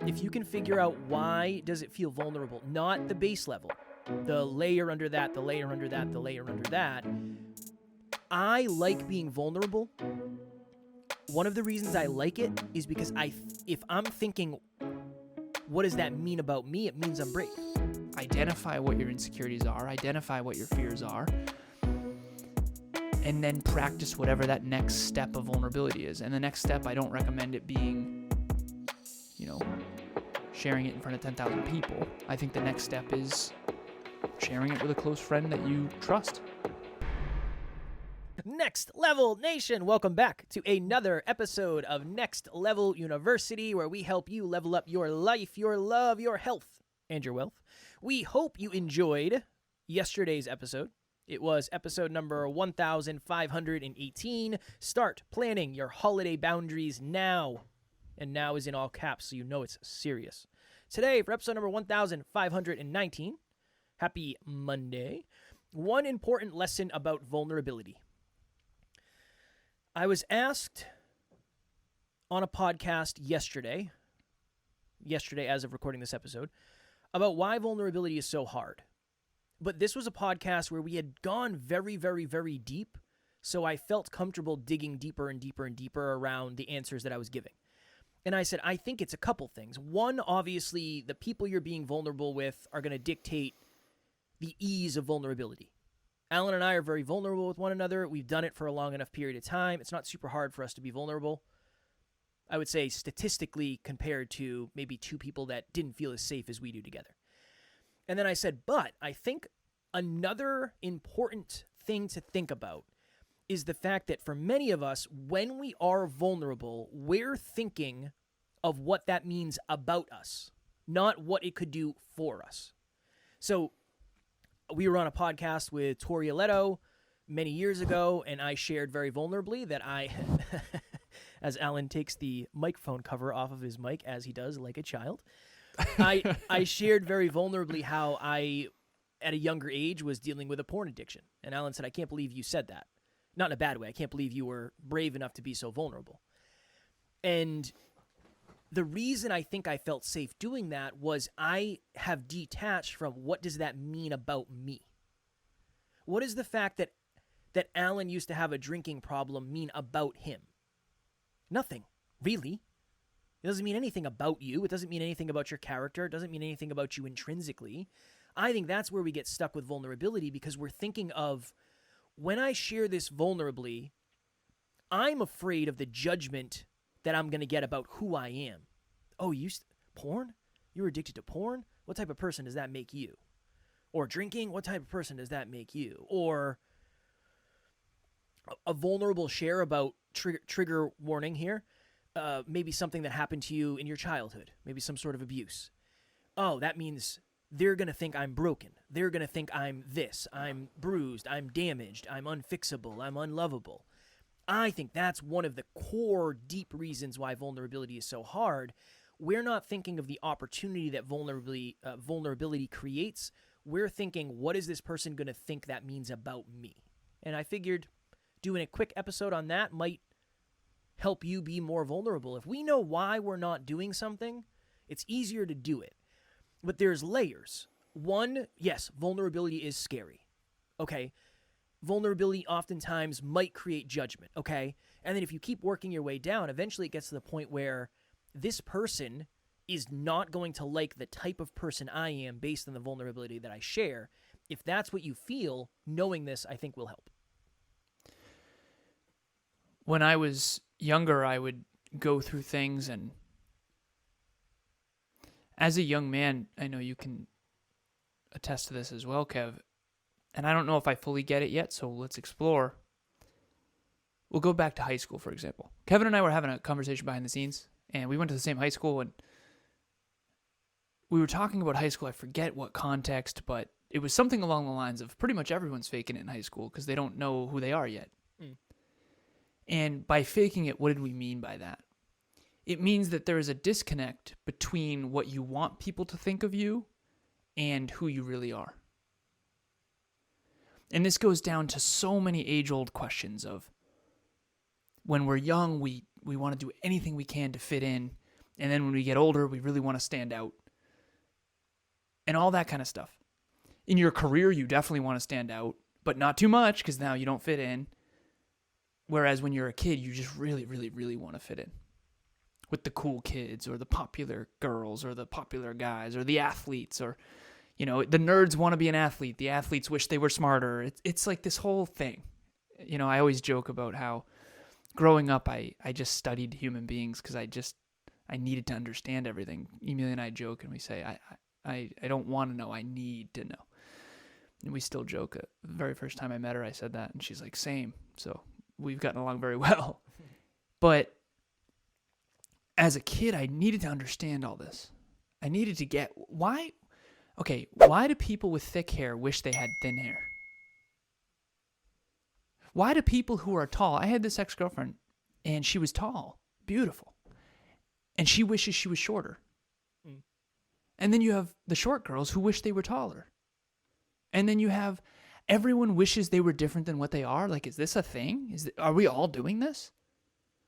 if you can figure out why does it feel vulnerable, not the base level, the layer under that, the layer under that, the layer under that. I like being vulnerable. One of the reasons I like it is because if I'm thinking, what does that mean about me? It means I'm brave. Identify what your insecurities are, identify what your fears are, and then practice whatever that next step of vulnerability is. And the next step, I don't recommend it being, sharing it in front of 10,000 people. I think the next step is sharing it with a close friend that you trust. Next Level Nation, welcome back to another episode of Next Level University, where we help you level up your life, your love, your health, and your wealth. We hope you enjoyed yesterday's episode. It was episode number 1518. Start planning your holiday boundaries now. And now is in all caps, so you know it's serious. Today, for episode number 1519, happy Monday, one important lesson about vulnerability. I was asked on a podcast yesterday as of recording this episode, about why vulnerability is so hard. But this was a podcast where we had gone very, very, very deep, so I felt comfortable digging deeper and deeper and deeper around the answers that I was giving. And I said, I think it's a couple things. One, obviously, the people you're being vulnerable with are going to dictate the ease of vulnerability. Alan and I are very vulnerable with one another. We've done it for a long enough period of time. It's not super hard for us to be vulnerable. I would say statistically compared to maybe two people that didn't feel as safe as we do together. And then I said, but I think another important thing to think about is the fact that for many of us, when we are vulnerable, we're thinking of what that means about us, not what it could do for us. So we were on a podcast with Tori Aletto many years ago, and I shared very vulnerably that as Alan takes the microphone cover off of his mic, as he does like a child, I shared very vulnerably how I, at a younger age, was dealing with a porn addiction. And Alan said, I can't believe you said that. Not in a bad way. I can't believe you were brave enough to be so vulnerable. And the reason I think I felt safe doing that was I have detached from what does that mean about me? What does the fact that Alan used to have a drinking problem mean about him? Nothing, really. It doesn't mean anything about you. It doesn't mean anything about your character. It doesn't mean anything about you intrinsically. I think that's where we get stuck with vulnerability, because we're thinking of, when I share this vulnerably, I'm afraid of the judgment that I'm going to get about who I am. Oh, porn? You're addicted to porn? What type of person does that make you? Or drinking? What type of person does that make you? Or a vulnerable share about trigger warning here. Maybe something that happened to you in your childhood. Maybe some sort of abuse. Oh, that means they're going to think I'm broken. They're going to think I'm this. I'm bruised. I'm damaged. I'm unfixable. I'm unlovable. I think that's one of the core deep reasons why vulnerability is so hard. We're not thinking of the opportunity that vulnerability creates. We're thinking, what is this person going to think that means about me? And I figured doing a quick episode on that might help you be more vulnerable. If we know why we're not doing something, it's easier to do it. But there's layers. One, yes, vulnerability is scary. Okay. Vulnerability oftentimes might create judgment. Okay. And then if you keep working your way down, eventually it gets to the point where this person is not going to like the type of person I am based on the vulnerability that I share. If that's what you feel, knowing this, I think will help. When I was younger, I would go through things, and as a young man, I know you can attest to this as well, Kev, and I don't know if I fully get it yet, so let's explore. We'll go back to high school, for example. Kevin and I were having a conversation behind the scenes, and we went to the same high school, and we were talking about high school. I forget what context, but it was something along the lines of pretty much everyone's faking it in high school because they don't know who they are yet. And by faking it, what did we mean by that? It means that there is a disconnect between what you want people to think of you and who you really are. And this goes down to so many age-old questions of, when we're young, we want to do anything we can to fit in, And then when we get older, we really want to stand out. And all that kind of stuff. In your career, you definitely want to stand out, but not too much because now you don't fit in. Whereas when you're a kid, you just really, really, really want to fit in with the cool kids or the popular girls or the popular guys or the athletes or, the nerds want to be an athlete. The athletes wish they were smarter. It's like this whole thing. I always joke about how growing up, I just studied human beings because I needed to understand everything. Emilia and I joke and we say, I don't want to know, I need to know. And we still joke. The very first time I met her, I said that, and she's like, same. So we've gotten along very well. But as a kid, I needed to understand all this. I needed to get why do people with thick hair wish they had thin hair? Why do people who are tall, I had this ex-girlfriend, and she was tall, beautiful, and she wishes she was shorter. And then you have the short girls who wish they were taller. And then you have everyone wishes they were different than what they are. Like, is this a thing? Are we all doing this?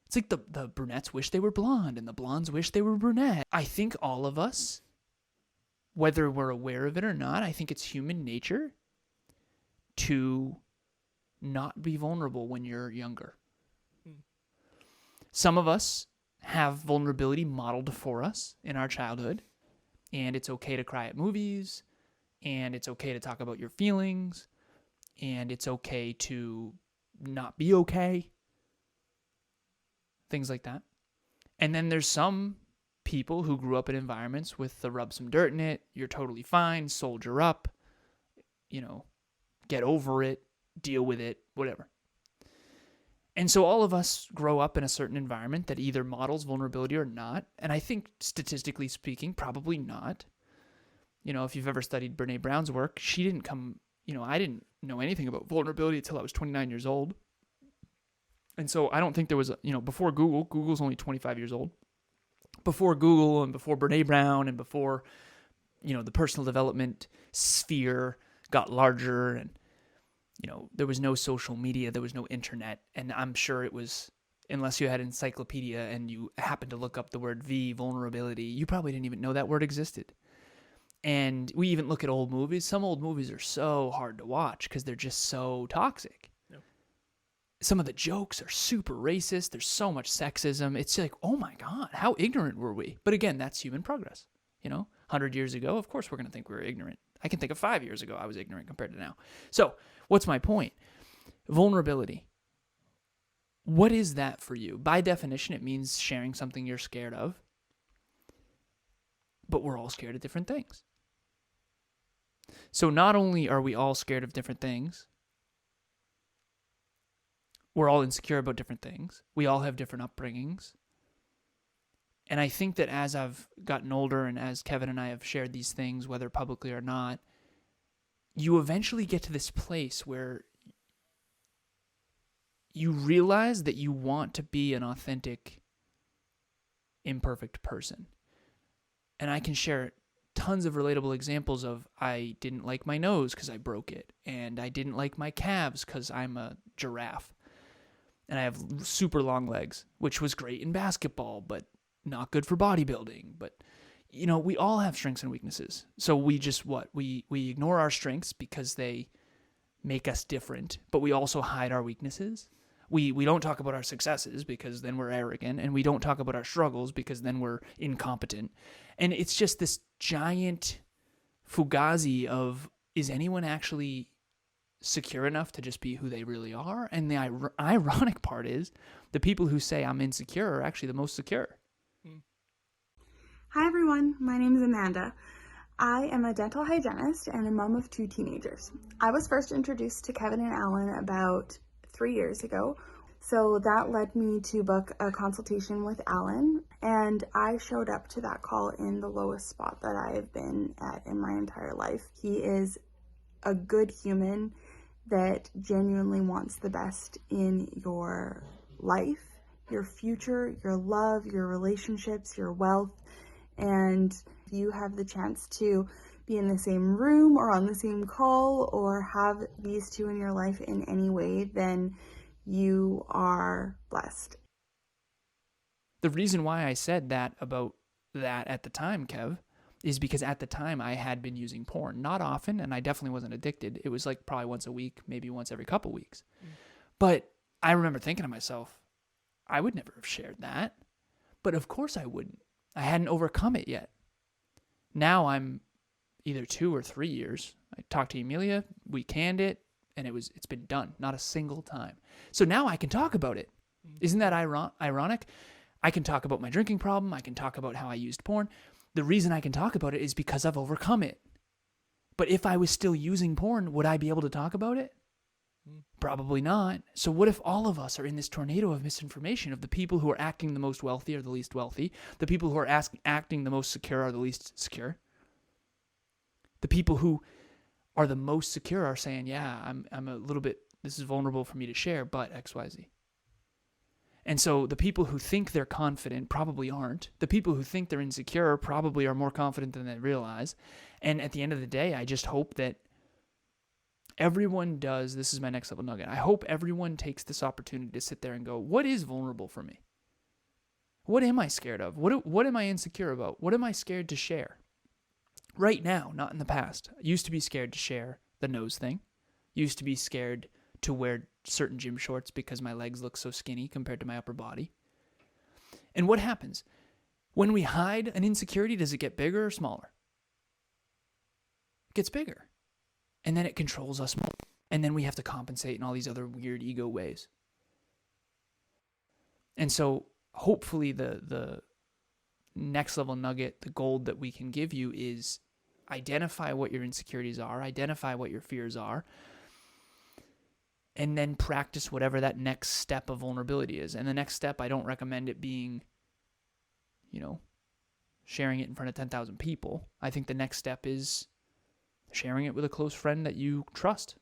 It's like the brunettes wish they were blonde and the blondes wish they were brunette. I think all of us, whether we're aware of it or not, I think it's human nature to not be vulnerable when you're younger. Some of us have vulnerability modeled for us in our childhood. And it's okay to cry at movies, and it's okay to talk about your feelings, and it's okay to not be okay. Things like that. And then there's some people who grew up in environments with the rub some dirt in it, you're totally fine, soldier up, get over it, deal with it, whatever. And so all of us grow up in a certain environment that either models vulnerability or not. And I think statistically speaking, probably not. If you've ever studied Brene Brown's work, she didn't come, I didn't know anything about vulnerability until I was 29 years old. And so I don't think there was, before Google's only 25 years old. Before Google and before Brene Brown and before, the personal development sphere got larger and, there was no social media, there was no internet, and I'm sure it was, unless you had an encyclopedia and you happened to look up the word vulnerability, you probably didn't even know that word existed. And we even look at old movies. Some old movies are so hard to watch because they're just so toxic. Yep. Some of the jokes are super racist. There's so much sexism. It's like, oh my God, how ignorant were we? But again, that's human progress. 100 years ago, of course we're going to think we were ignorant. I can think of 5 years ago I was ignorant compared to now. So what's my point? Vulnerability. What is that for you? By definition, it means sharing something you're scared of. But we're all scared of different things. So not only are we all scared of different things, we're all insecure about different things. We all have different upbringings. And I think that as I've gotten older and as Kevin and I have shared these things, whether publicly or not, you eventually get to this place where you realize that you want to be an authentic, imperfect person. And I can share tons of relatable examples of I didn't like my nose because I broke it, and I didn't like my calves because I'm a giraffe, and I have super long legs, which was great in basketball, but not good for bodybuilding. But, we all have strengths and weaknesses. So we just we ignore our strengths because they make us different, but we also hide our weaknesses. We don't talk about our successes because then we're arrogant, and we don't talk about our struggles because then we're incompetent. And it's just this giant fugazi of, is anyone actually secure enough to just be who they really are? And the ironic part is the people who say I'm insecure are actually the most secure. Hi everyone, my name is Amanda. I am a dental hygienist and a mom of 2 teenagers. I was first introduced to Kevin and Alan about 3 years ago. So that led me to book a consultation with Alan, and I showed up to that call in the lowest spot that I have been at in my entire life. He is a good human that genuinely wants the best in your life, your future, your love, your relationships, your wealth, and if you have the chance to be in the same room or on the same call or have these two in your life in any way, then you are blessed. The reason why I said that about that at the time, Kev, is because at the time I had been using porn. Not often, and I definitely wasn't addicted. It was like probably once a week, maybe once every couple weeks. But I remember thinking to myself, I would never have shared that. But of course I wouldn't. I hadn't overcome it yet. Now I'm either 2 or 3 years. I talked to Emilia, we canned it, and it's been done. Not a single time. So now I can talk about it. Isn't that ironic? I can talk about my drinking problem. I can talk about how I used porn. The reason I can talk about it is because I've overcome it. But if I was still using porn, would I be able to talk about it? Probably not. So what if all of us are in this tornado of misinformation of the people who are acting the most wealthy are the least wealthy, the people who are acting the most secure are the least secure, the people who are the most secure are saying, yeah, I'm a little bit, this is vulnerable for me to share, but XYZ. And so the people who think they're confident probably aren't. The people who think they're insecure probably are more confident than they realize. And at the end of the day, I just hope that everyone does, this is my next level nugget, I hope everyone takes this opportunity to sit there and go, what is vulnerable for me? What am I scared of? What am I insecure about? What am I scared to share? Right now, not in the past. I used to be scared to share the nose thing. Used to be scared to wear certain gym shorts because my legs look so skinny compared to my upper body. And what happens? When we hide an insecurity, does it get bigger or smaller? It gets bigger. And then it controls us more. And then we have to compensate in all these other weird ego ways. And so hopefully the next level nugget, the gold that we can give you is identify what your insecurities are, identify what your fears are, and then practice whatever that next step of vulnerability is. And the next step, I don't recommend it being, sharing it in front of 10,000 people. I think the next step is sharing it with a close friend that you trust.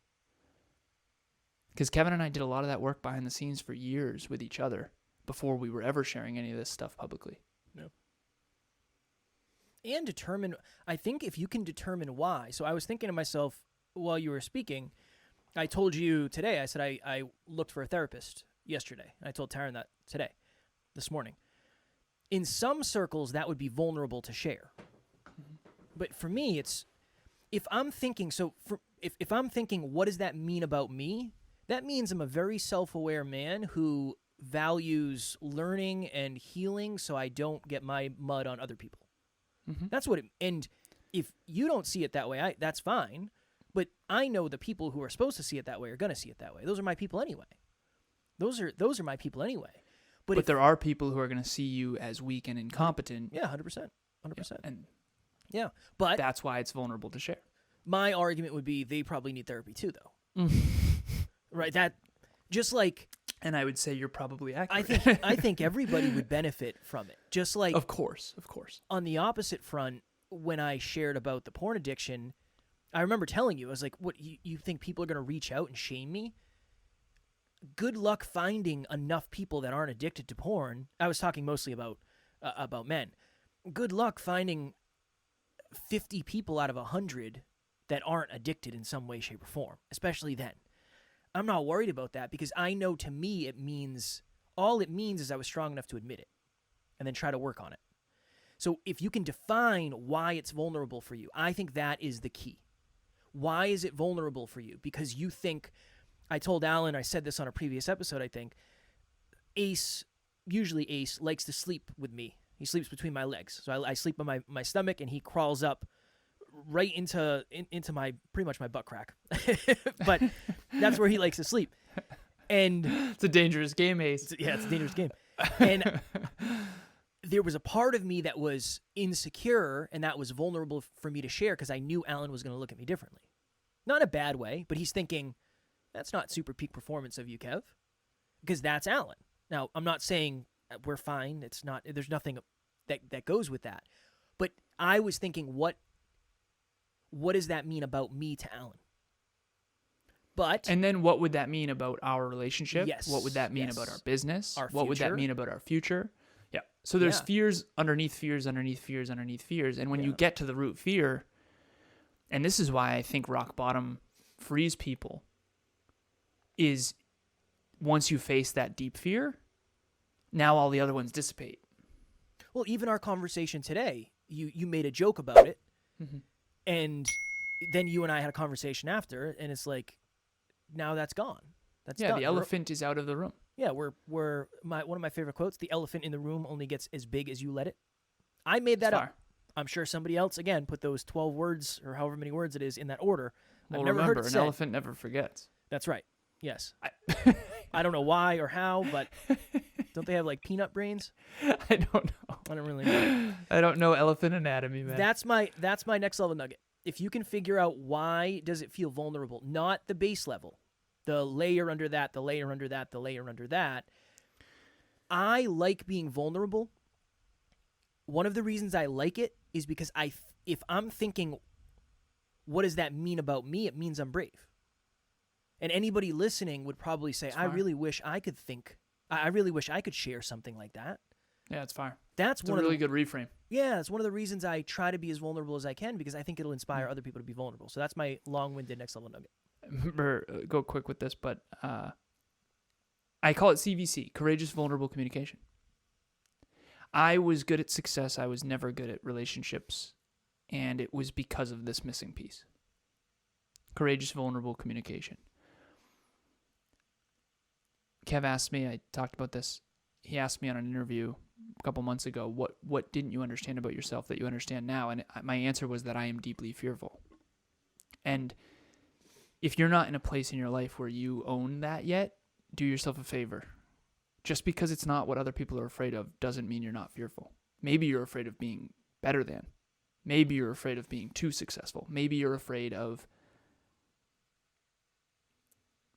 Because Kevin and I did a lot of that work behind the scenes for years with each other before we were ever sharing any of this stuff publicly. Yep. And determine, I think if you can determine why. So I was thinking to myself while you were speaking, I told you today, I said I looked for a therapist yesterday. I told Taryn that this morning. In some circles, that would be vulnerable to share. But for me, it's, if I'm thinking, if I'm thinking, what does that mean about me? That means I'm a very self-aware man who values learning and healing so I don't get my mud on other people. Mm-hmm. That's what and if you don't see it that way, that's fine. But I know the people who are supposed to see it that way are going to see it that way. Those are my people anyway. Those are my people anyway. But there are people who are going to see you as weak and incompetent. Yeah, 100%. 100%. Yeah, and yeah, but that's why it's vulnerable to share. My argument would be they probably need therapy too, though. Right? That just like, and I would say you're probably accurate. I think everybody would benefit from it. Just like, of course. On the opposite front, when I shared about the porn addiction, I remember telling you, I was like, "What, you think people are going to reach out and shame me?" Good luck finding enough people that aren't addicted to porn. I was talking mostly about men. Good luck finding 50 people out of 100 that aren't addicted in some way, shape, or form, especially then. I'm not worried about that because I know to me all it means is I was strong enough to admit it and then try to work on it. So if you can define why it's vulnerable for you, I think that is the key. Why is it vulnerable for you? Because you think, I told Alan, I said this on a previous episode, I think, usually Ace likes to sleep with me. He sleeps between my legs. So I sleep on my stomach and he crawls up right into my, pretty much my butt crack. But that's where he likes to sleep. And it's a dangerous game, Ace. It's a dangerous game. And there was a part of me that was insecure and that was vulnerable for me to share because I knew Alan was going to look at me differently. Not in a bad way, but he's thinking, that's not super peak performance of you, Kev, because that's Alan. Now, I'm not saying we're fine. It's not, there's nothing that goes with that. But I was thinking, what does that mean about me to Alan? And then what would that mean about our relationship? Yes. What would that mean about our business? Our what would that future? mean about our future? Yeah. So there's fears underneath fears, underneath fears, underneath fears. And when you get to the root fear, and this is why I think rock bottom frees people, is once you face that deep fear, now all the other ones dissipate. Well, even our conversation today, you made a joke about it, Mm-hmm. and then you and I had a conversation after, and it's like, now that's gone. That's Yeah, done. the elephant is out of the room. Yeah, we're one of my favorite quotes: "The elephant in the room only gets as big as you let it." I made that It's up. fire. I'm sure somebody else again put those 12 words or however many words it is in that order. Well, I've never remember, heard it an said. elephant never forgets. That's right. Yes. I, I don't know why or how, but don't they have like peanut brains? I don't know. I don't really know. I don't know elephant anatomy, man. That's my next level nugget. If you can figure out why does it feel vulnerable, not the base level, the layer under that, the layer under that, the layer under that. I like being vulnerable. One of the reasons I like it is because if I'm thinking, what does that mean about me? It means I'm brave. And anybody listening would probably say, I really wish I could think. I really wish I could share something like that. Yeah, it's fire. That's It's one a really of the, good reframe. Yeah, it's one of the reasons I try to be as vulnerable as I can because I think it'll inspire other people to be vulnerable. So that's my long-winded next level nugget. Remember, go quick with this, but I call it CVC, courageous, vulnerable communication. I was good at success. I was never good at relationships. And it was because of this missing piece. Courageous, vulnerable communication. Kev asked me, I talked about this. He asked me on an interview a couple months ago, what didn't you understand about yourself that you understand now? And my answer was that I am deeply fearful. And if you're not in a place in your life where you own that yet, do yourself a favor. Just because it's not what other people are afraid of doesn't mean you're not fearful. Maybe you're afraid of being better than. Maybe you're afraid of being too successful. Maybe you're afraid of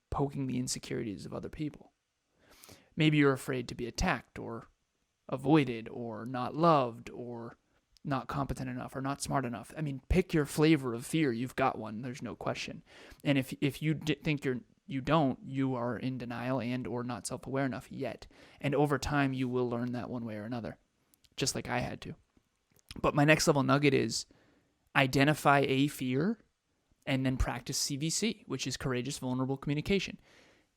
poking the insecurities of other people. Maybe you're afraid to be attacked or avoided or not loved or not competent enough or not smart enough. I mean, pick your flavor of fear. You've got one. There's no question. And if you think you don't, you are in denial and or not self-aware enough yet. And over time, you will learn that one way or another, just like I had to. But my next level nugget is identify a fear and then practice CVC, which is courageous, vulnerable communication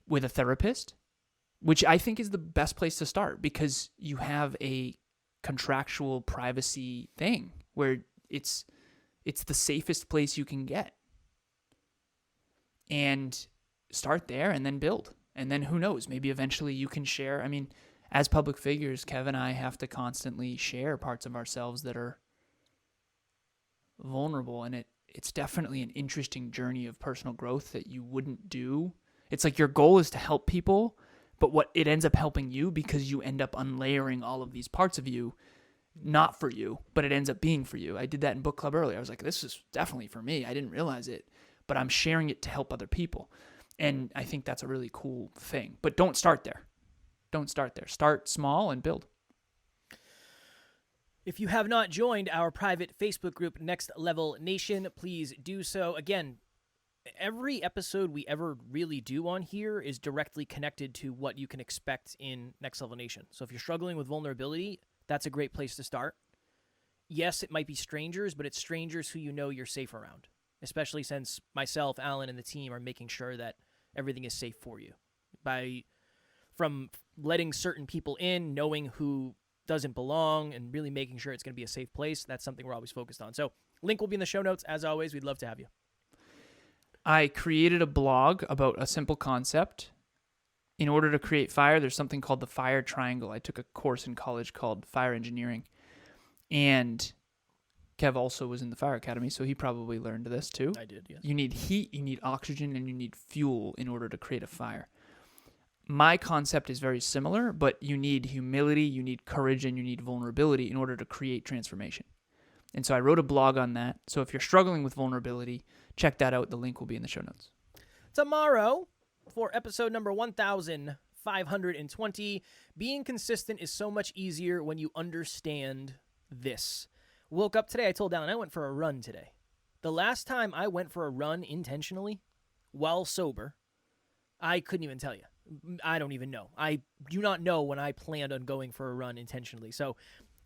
with a therapist, which I think is the best place to start because you have a contractual privacy thing where it's the safest place you can get. And start there and then build. And then who knows, maybe eventually you can share. I mean, as public figures, Kev and I have to constantly share parts of ourselves that are vulnerable. And it's definitely an interesting journey of personal growth that you wouldn't do. It's like your goal is to help people, but what it ends up helping you because you end up unlayering all of these parts of you, not for you, but it ends up being for you. I did that in book club earlier. I was like, this is definitely for me. I didn't realize it, but I'm sharing it to help other people. And I think that's a really cool thing. But don't start there. Don't start there. Start small and build. If you have not joined our private Facebook group, Next Level Nation, please do so. Again, every episode we ever really do on here is directly connected to what you can expect in Next Level Nation. So if you're struggling with vulnerability, that's a great place to start. Yes, it might be strangers, but it's strangers who you know you're safe around, especially since myself, Alan, and the team are making sure that everything is safe for you. From letting certain people in, knowing who doesn't belong, and really making sure it's going to be a safe place. That's something we're always focused on. So link will be in the show notes. As always, we'd love to have you. I created a blog about a simple concept. In order to create fire, there's something called the fire triangle. I took a course in college called fire engineering. And Kev also was in the fire academy, so he probably learned this too. I did, yes. You need heat, you need oxygen, and you need fuel in order to create a fire. My concept is very similar, but you need humility, you need courage, and you need vulnerability in order to create transformation. And so I wrote a blog on that. So if you're struggling with vulnerability, check that out. The link will be in the show notes. Tomorrow, for episode number 1520, being consistent is so much easier when you understand this. Woke up today, I told Alan I went for a run today. The last time I went for a run intentionally while sober, I couldn't even tell you. I don't even know. I do not know when I planned on going for a run intentionally. So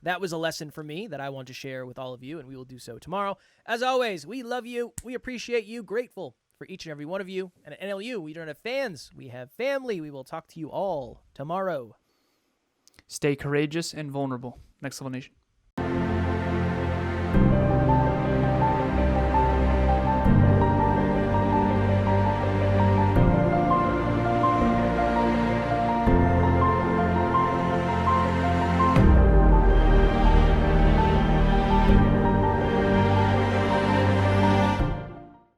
that was a lesson for me that I want to share with all of you, and we will do so tomorrow. As always, we love you. We appreciate you. Grateful for each and every one of you. And at NLU, we don't have fans. We have family. We will talk to you all tomorrow. Stay courageous and vulnerable. Next Level Nation.